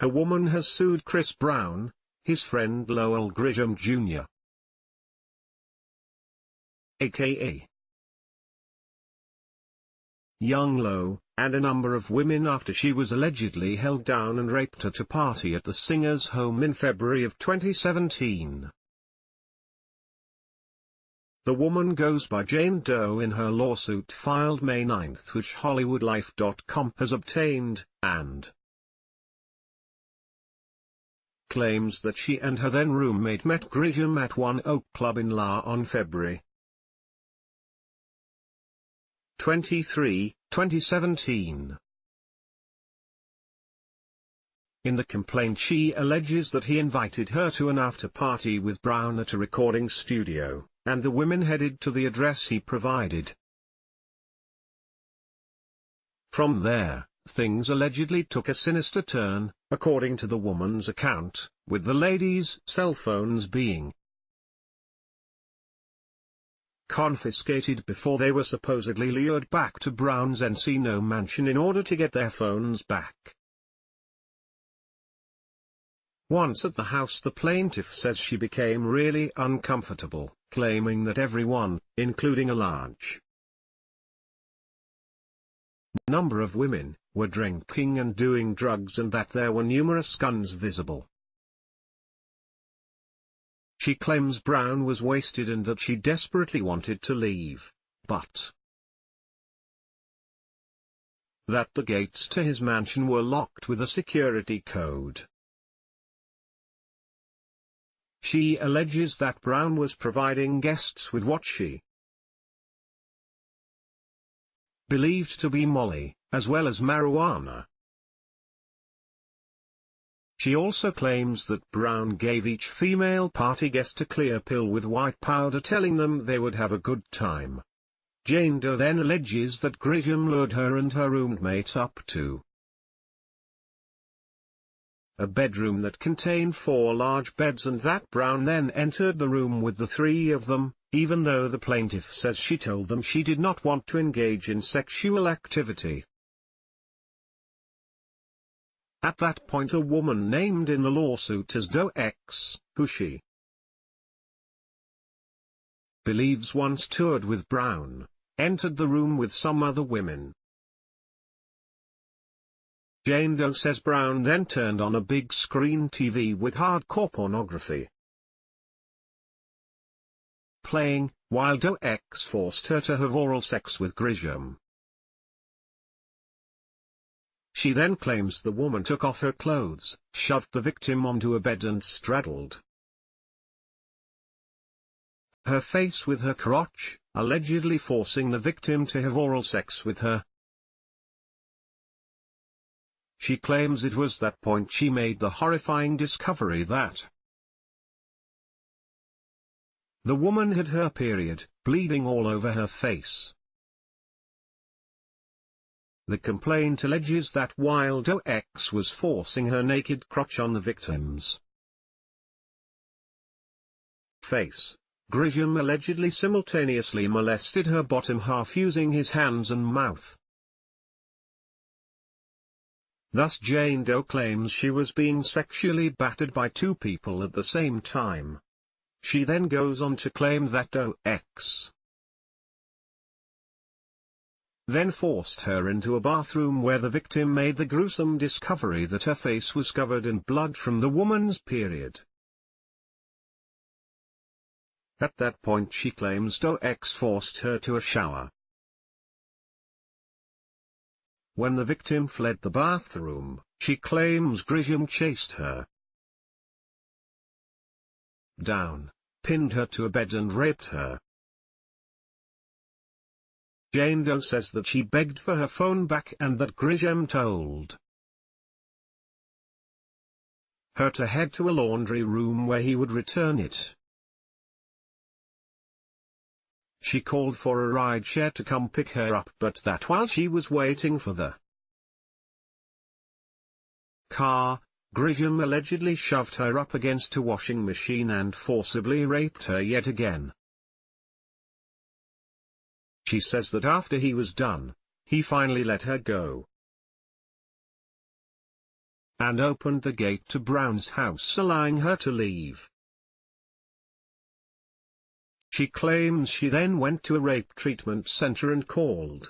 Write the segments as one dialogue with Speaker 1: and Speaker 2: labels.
Speaker 1: A woman has sued Chris Brown, his friend Lowell Grissom Jr. a.k.a. young Low, and a number of women after she was allegedly held down and raped at a party at the singer's home in February of 2017. The woman goes by Jane Doe in her lawsuit filed May 9, which HollywoodLife.com has obtained, and claims that she and her then roommate met Grissom at One Oak Club in La on February 23, 2017. In the complaint she alleges that he invited her to an after-party with Brown at a recording studio, and the women headed to the address he provided. From there, things allegedly took a sinister turn, according to the woman's account, with the ladies' cell phones being confiscated before they were supposedly lured back to Brown's Encino mansion in order to get their phones back. Once at the house, the plaintiff says she became really uncomfortable, claiming that everyone, including a large number of women, were drinking and doing drugs and that there were numerous guns visible. She claims Brown was wasted and that she desperately wanted to leave, but that the gates to his mansion were locked with a security code. She alleges that Brown was providing guests with what she believed to be Molly, as well as marijuana. She also claims that Brown gave each female party guest a clear pill with white powder, telling them they would have a good time. Jane Doe then alleges that Grissom lured her and her roommate up to a bedroom that contained 4 large beds and that Brown then entered the room with the 3 of them, even though the plaintiff says she told them she did not want to engage in sexual activity. At that point, a woman named in the lawsuit as Doe X, who she believes once toured with Brown, entered the room with some other women. Jane Doe says Brown then turned on a big screen TV with hardcore pornography playing, while Doe X forced her to have oral sex with Grissom. She then claims the woman took off her clothes, shoved the victim onto a bed and straddled her face with her crotch, allegedly forcing the victim to have oral sex with her. She claims it was that point she made the horrifying discovery that the woman had her period, bleeding all over her face. The complaint alleges that while Doe X was forcing her naked crotch on the victim's face, Grissom allegedly simultaneously molested her bottom half using his hands and mouth. Thus Jane Doe claims she was being sexually battered by 2 people at the same time. She then goes on to claim that Doe X then forced her into a bathroom where the victim made the gruesome discovery that her face was covered in blood from the woman's period. At that point she claims Doe X forced her to a shower. When the victim fled the bathroom, she claims Grissom chased her down, pinned her to a bed and raped her. Jane Doe says that she begged for her phone back and that Grissom told her to head to a laundry room where he would return it. She called for a rideshare to come pick her up, but that while she was waiting for the car, Grissom allegedly shoved her up against a washing machine and forcibly raped her yet again. She says that after he was done, he finally let her go. and opened the gate to Brown's house, allowing her to leave. She claims she then went to a rape treatment center and called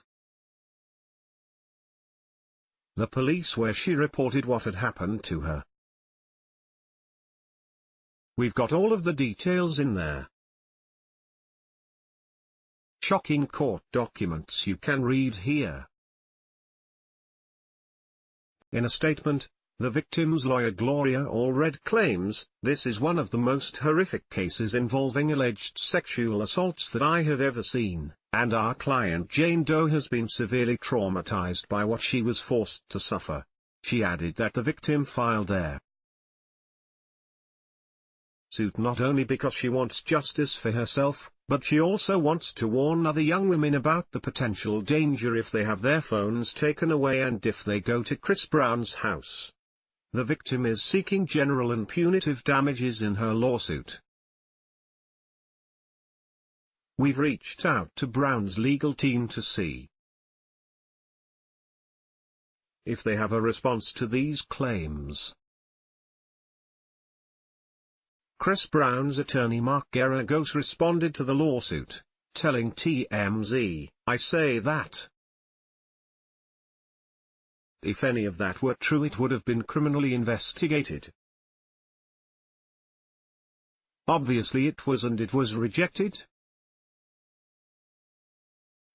Speaker 1: the police, where she reported what had happened to her. We've got all of the details in there. Shocking court documents you can read here. In a statement, the victim's lawyer Gloria Allred claims, "This is one of the most horrific cases involving alleged sexual assaults that I have ever seen, and our client Jane Doe has been severely traumatized by what she was forced to suffer." She added that the victim filed their suit not only because she wants justice for herself, but she also wants to warn other young women about the potential danger if they have their phones taken away and if they go to Chris Brown's house. The victim is seeking general and punitive damages in her lawsuit. We've reached out to Brown's legal team to see if they have a response to these claims. Chris Brown's attorney Mark Geragos responded to the lawsuit, telling TMZ, "I say that if any of that were true, it would have been criminally investigated. Obviously it was, and it was rejected.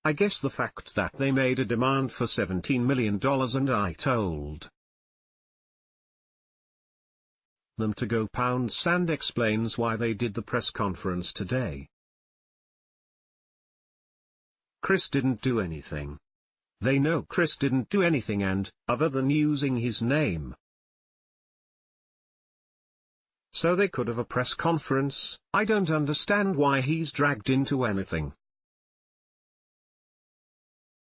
Speaker 1: I guess the fact that they made a demand for $17 million and I told them to go £" explains why they did the press conference today. Chris didn't do anything. They know Chris didn't do anything, and, other than using his name, so they could have a press conference. I don't understand why he's dragged into anything.